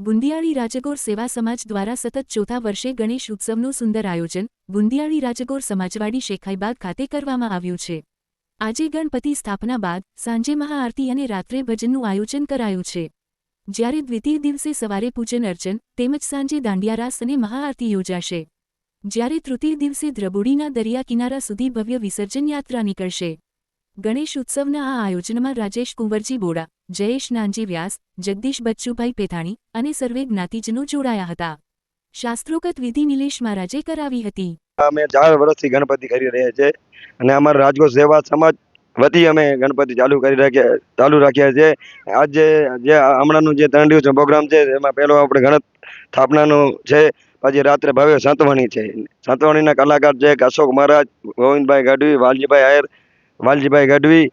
બુંદિયાળી રાજગોર સેવા સમાજ દ્વારા સતત ચોથા વર્ષે ગણેશ ઉત્સવનું સુંદર આયોજન બુંદિયાળી રાજગોર સમાજવાડી શેખાઈબાગ ખાતે કરવામાં આવ્યું છે। આજે ગણપતિ સ્થાપના બાદ સાંજે મહાઆરતી અને રાત્રે ભજનનું આયોજન કરાયું છે, જ્યારે દ્વિતીય દિવસે સવારે પૂજન અર્ચન તેમજ સાંજે દાંડિયા રાસ અને મહાઆરતી યોજાશે, જ્યારે તૃતીય દિવસે દ્રબુડીના દરિયા કિનારા સુધી ભવ્ય વિસર્જન યાત્રા નીકળશે। ગણેશ ઉત્સવના આ આયોજનમાં રાજેશ કુંવરજી બોડા, જયેશ નાનજી વ્યાસ, જગદીશ બચ્ચુભાઈ પેથાણી અને સર્વે જ્ઞાતિજનો જોડાયા હતા। શાસ્ત્રોક્ત વિધિ નિલેશ મહારાજે કરાવી હતી। અમે 4 વર્ષથી ગણપતિ કરી રહ્યા છે અને અમારા રાજકોટ સેવા સમાજ વતી અમે ગણપતિ ચાલુ રાખ્યા છે। આજે જે હમણાંનું જે 3 દિવસનો પ્રોગ્રામ છે એમાં પહેલો આપણે ગણેશ સ્થાપનાનો છે, પછી રાત્રે ભવ્ય સંતવાણી છે। સંતવાણીના કલાકાર છે અશોક મહારાજ, ગોવિંદભાઈ ગઢવી, વાલજીભાઈ આયર, વાલજીભાઈ ગઢવી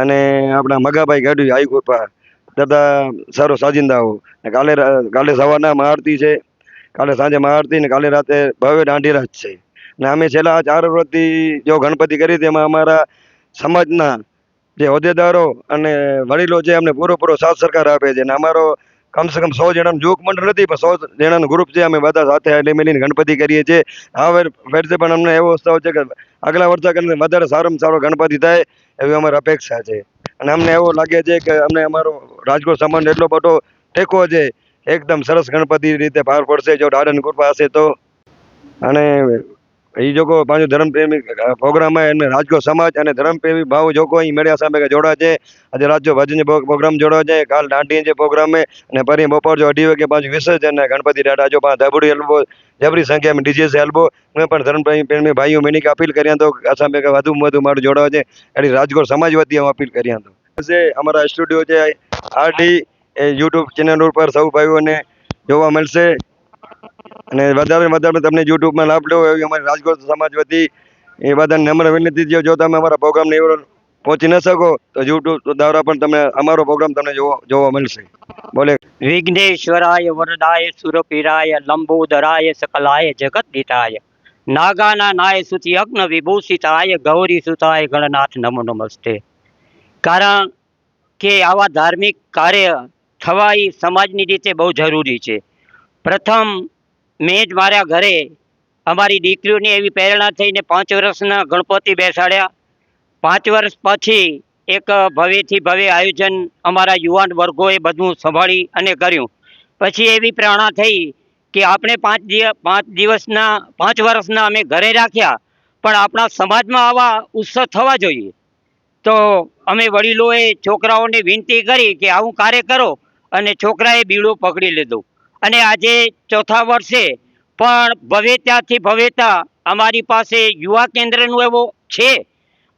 અને આપણા મગાભાઈ ગઢવી આઈકુપા તથા સર્વ સાજિંદાઓ। કાલે સવારના મહાઆરતી છે, કાલે સાંજે મહાઆરતી ને કાલે રાતે ભવ્ય દાંડીરાસ છે। ને અમે છેલ્લા 4 વર્ષથી જો ગણપતિ કરી તેમાં અમારા સમાજના જે હોદ્દેદારો અને વડીલો છે અમને પૂરો સાથ સરકાર આપે છે। અને અમારો કમસે કમ 100 જણાનું જૂક મંડળ નથી પણ 100 જણાનું ગ્રુપ છે। અમે બધા સાથે હળી મળીને ગણપતિ કરીએ છીએ। આ વર્ષે પણ અમને એવો ઉત્સાહ છે કે આગલા વર્ષે કરતાં વધારે સારામાં સારો ગણપતિ થાય એવી અમારી અપેક્ષા છે। અને અમને એવું લાગે છે કે અમને અમારો રાજકોટ સમાજ એટલો બધો ટેકો છે, એકદમ સરસ ગણપતિ રીતે પાર પડશે જો દાદાની કૃપા હશે તો। અને એ જો પાછો ધર્મપ્રેમી પ્રોગ્રામ હોય અને રાજકોટ સમાજ અને ધર્મપ્રેમી ભાવ જો કોઈ મેળ્યા સામે જોડા છે। આજે રાજ્ય ભજન પ્રોગ્રામ જોડો છે, કાલ દાંડી જે પ્રોગ્રામ है અને ફરી બપોર जो 2:00 વાગે પાછું વિસર્જન ગણપતિ દાદા જો ધબડી હલવો જબરી સંખ્યા में डीजे से हलबो। मैं પણ ધર્મપ્રેમી ભાઈઓ मैंने अपील કર્યા તો અસામે કે વધુ મારું જોડાવા છે એટલે રાજકોટ સમાજ વતી હું अपील કર્યા તો અમારા સ્ટુડિયો છે આરડી યુટ્યુબ ચેનલ ઉપર સૌ ભાઈઓને જોવા મળશે અને વધારે તમને યુટ્યુબમાં લાભ લેવો એવી અમારી રાજકોટ સમાજ વતી એ બધાને નમ્ર વિનંતી છે। જો તમે અમારા પ્રોગ્રામને પહોંચી ન શકો તો યુટ્યુબ દ્વારા પણ તમે અમારો પ્રોગ્રામ તમને જોવા મળશે। બોલે વિઘ્નેશ્વરાય વરદાય સુરપીરાય લંબોદરાય સકલાય જગતહિતાય નાગાના નાય સુતિ અગ્ન વિભૂષિતાય ગૌરી સુતાય ગણનાથ નમો નમસ્તે। કારણ કે આવા ધાર્મિક કાર્ય થવા એ સમાજની રીતે બહુ જરૂરી છે। પ્રથમ મેં જ મારા ઘરે અમારી દીકરીઓની એવી પ્રેરણા થઈને 5 વર્ષના ગણપતિ બેસાડ્યા। 5 વર્ષ પછી એક ભવ્યથી ભવ્ય આયોજન અમારા યુવાન વર્ગોએ બધું સંભાળી અને કર્યું। પછી એવી પ્રેરણા થઈ કે આપણે 5 વર્ષના અમે ઘરે રાખ્યા પણ આપણા સમાજમાં આવા ઉત્સવ થવા જોઈએ। તો અમે વડીલોએ છોકરાઓને વિનંતી કરી કે આવું કાર્ય કરો અને છોકરાએ બીડું પકડી લીધું અને આજે ચોથા વર્ષે પણ ભવ્યતાથી ભવ્યતા અમારી પાસે યુવા કેન્દ્રનું એવો છે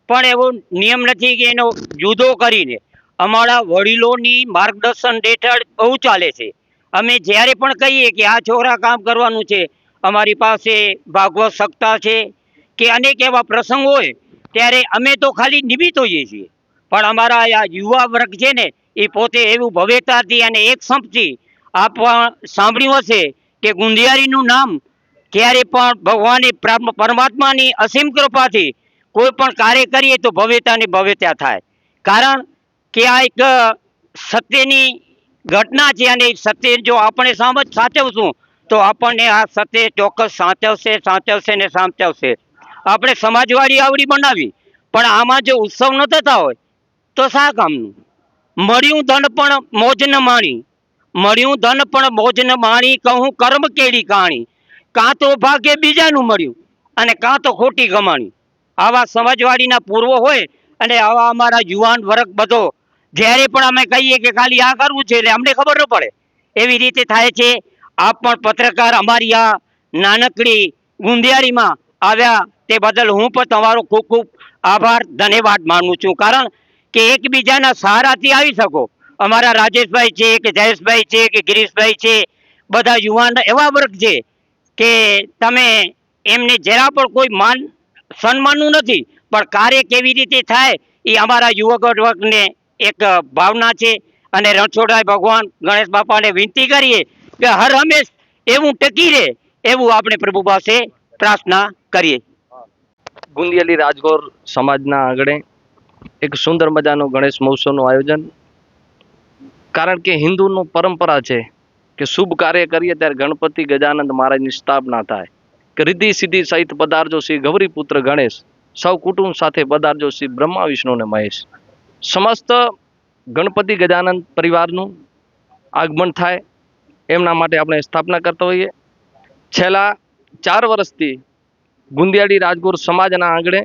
પણ એવો નિયમ નથી કે એનો જુદો કરીને અમારા વડીલોની માર્ગદર્શન હેઠળ બહુ ચાલે છે। અમે જ્યારે પણ કહીએ કે આ છોકરા કામ કરવાનું છે, અમારી પાસે ભાગવત સપ્તાહ છે કે અનેક એવા પ્રસંગ હોય ત્યારે અમે તો ખાલી નિમિત્ત હોઈએ છીએ પણ અમારા આ યુવા વર્ગ છે ને એ પોતે એવું ભવ્યતાથી અને એક સંપથી આપ સાંભળ્યું હશે કે ગુંદિયાળીનું નામ ક્યારે પણ ભગવાને પરમાત્માની અસીમ કૃપાથી કોઈ પણ કાર્ય કરીએ તો ભવ્યતાની ભવ્યતા થાય। કારણ કે આ એક સત્યની ઘટના છે અને સત્ય જો આપણે સાચવશું તો આપણને આ સત્ય ચોક્કસ સાચવશે ને સાચવશે। આપણે સમાજવાડી આવડી બનાવી પણ આમાં જો ઉત્સવ ન થતા હોય તો શા કામનું। મળ્યું ધન પણ મોજ ન માણી, મળ્યું ધન પણ મોજ ન માણી, કહું કર્મ કેડી કહાણી, કાં તો ભાગ્ય બીજાનું મળ્યું અને કાં તો ખોટી કમાણી। આવા સમાજવાડીના પૂર્વ હોય અને આવા અમારા યુવાન વર્ગ બધો જ્યારે પણ અમે કહીએ કે ખાલી આ કરવું છે એટલે અમને ખબર ન પડે એવી રીતે થાય છે। આપ પણ પત્રકાર અમારી આ નાનકડી ગુંદિયાળીમાં આવ્યા તે બદલ હું પણ તમારો ખૂબ ખૂબ આભાર ધન્યવાદ માનું છું। કારણ કે એકબીજાના સહારાથી આવી શકો। અમારા રાજેશભાઈ છે કે જયેશભાઈ છે કે ગિરીશભાઈ છે, બધા યુવાન એવા વર્ગ છે કે તમે એમને જરા પણ કોઈ માન સન્માનનું નથી પણ કાર્ય કેવી રીતે થાય એ અમારા યુવક વર્ગને એક ભાવના છે। અને રણછોડરાય ભગવાન ગણેશ બાપાને વિનંતી કરીએ કે હર હંમેશ એવું ટકી રહે એવું આપણે પ્રભુ પાસે પ્રાર્થના કરીએ। ગુંદિયાળી રાજગોર સમાજના આંગણે એક સુંદર મજાનું ગણેશ મહોત્સવનું આયોજન। કારણ કે હિન્દુનું પરંપરા છે કે શુભ કાર્ય કરીએ ત્યારે ગણપતિ ગજાનંદ મહારાજની સ્થાપના થાય, કે રિદ્ધિ સિદ્ધિ સહિત પધારજો શ્રી ગૌરીપુત્ર ગણેશ, સૌ કુટુંબ સાથે પધારજો શ્રી બ્રહ્મા વિષ્ણુ ને મહેશ. સમસ્ત ગણપતિ ગજાનંદ પરિવારનું આગમન થાય એમના માટે આપણે સ્થાપના કરતા હોઈએ. છેલ્લા 4 વર્ષથી ગુંદિયાળી રાજગોર સમાજના આંગણે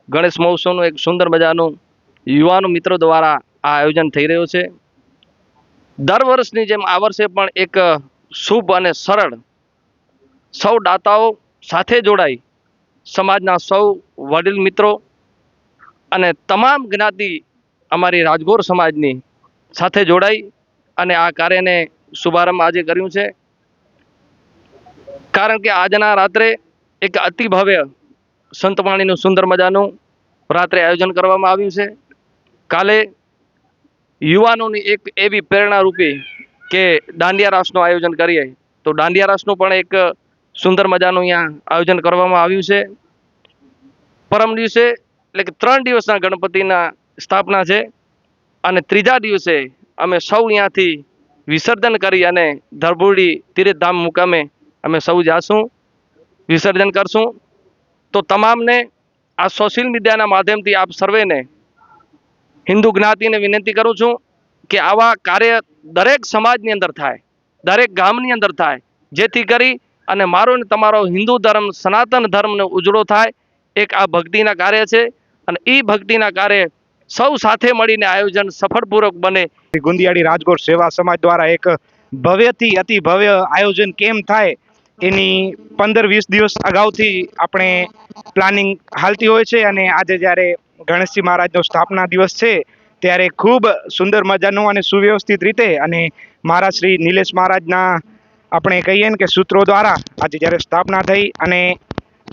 ગણેશ મહોત્સવનું એક સુંદર મજાનું યુવાનો મિત્રો દ્વારા આ આયોજન થઈ રહ્યું છે. દર વર્ષની જેમ આ વર્ષે પણ એક શુભ અને સરળ સૌ દાતાઓ સાથે જોડાઈ સમાજના સૌ વડીલ મિત્રો અને તમામ જ્ઞાતિ અમારી રાજગોર સમાજની સાથે જોડાઈ અને આ કાર્યને શુભારંભ આજે કર્યું છે. કારણ કે આજના રાત્રે એક અતિ ભવ્ય સંતવાણીનું સુંદર મજાનું રાત્રે આયોજન કરવામાં આવ્યું છે. કાલે યુવાનોની એક એવી પ્રેરણારૂપી કે દાંડિયા રાસનું આયોજન કરીએ, તો દાંડિયા રાસનું પણ એક સુંદર મજાનું અહીંયા આયોજન કરવામાં આવ્યું છે. પરમ દિવસે એટલે કે 3 દિવસના ગણપતિના સ્થાપના છે અને ત્રીજા દિવસે અમે સૌ અહીંયાથી વિસર્જન કરી અને ધરબુરડી તીર્થધામ મુકામે અમે સૌ જાશું, વિસર્જન કરશું. તો તમામને આ સોશિયલ મીડિયાના માધ્યમથી આપ સર્વેને હિન્દુ જ્ઞાતિને વિનંતી કરું છું કે આવા કાર્ય દરેક સમાજની અંદર થાય, દરેક ગામની અંદર થાય, જેથી કરી અને મારો ને તમારો હિન્દુ ધર્મ સનાતન ધર્મને ઉજળો થાય. એક આ ભક્તિના કાર્ય છે અને એ ભક્તિના કાર્ય સૌ સાથે મળીને આયોજન સફળપૂર્વક બને. ગુંદિયાળી રાજગોર સેવા સમાજ દ્વારા એક ભવ્યથી અતિ ભવ્ય આયોજન કેમ થાય એની 15-20 દિવસ અગાઉથી આપણે પ્લાનિંગ હાલતી હોય છે અને આજે જ્યારે ગણેશજી મહારાજનો સ્થાપના દિવસ છે ત્યારે ખૂબ સુંદર મજાનું અને સુવ્યવસ્થિત રીતે અને મહારાજ શ્રી નિલેશ મહારાજના આપણે કહીએ ને કે સૂત્રો દ્વારા આજે જ્યારે સ્થાપના થઈ અને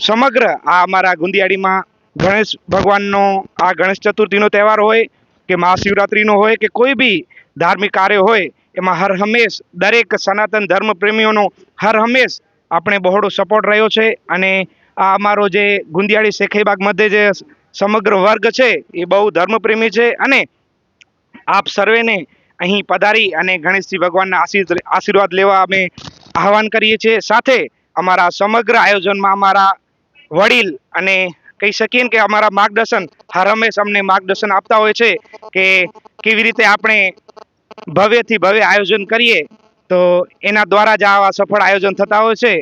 સમગ્ર આ અમારા ગુંદિયાળીમાં ગણેશ ભગવાનનો આ ગણેશ ચતુર્થીનો તહેવાર હોય કે મહાશિવરાત્રિનો હોય કે કોઈ બી ધાર્મિક કાર્ય હોય, એમાં હર હંમેશ દરેક સનાતન ધર્મ પ્રેમીઓનો હર હંમેશ આપણે બહોળો સપોર્ટ રહ્યો છે. અને આ અમારો જે ગુંદિયાળી શેખાઈબાગ મધ્યે જે સમગ્ર વર્ગ છે એ બહુ ધર્મપ્રેમી છે અને આપ સર્વેને અહીં પધારી અને ગણેશજી ભગવાનના આશીર્વાદ લેવા અમે આહવાન કરીએ છીએ. સાથે અમારા સમગ્ર આયોજનમાં અમારા વડીલ અને કહી શકીએ ને કે અમારા માર્ગદર્શન હર હંમેશ અમને માર્ગદર્શન આપતા હોય છે કે કેવી રીતે આપણે ભવ્યથી ભવ્ય આયોજન કરીએ, તો એના દ્વારા જ આવા સફળ આયોજન થતા હોય છે.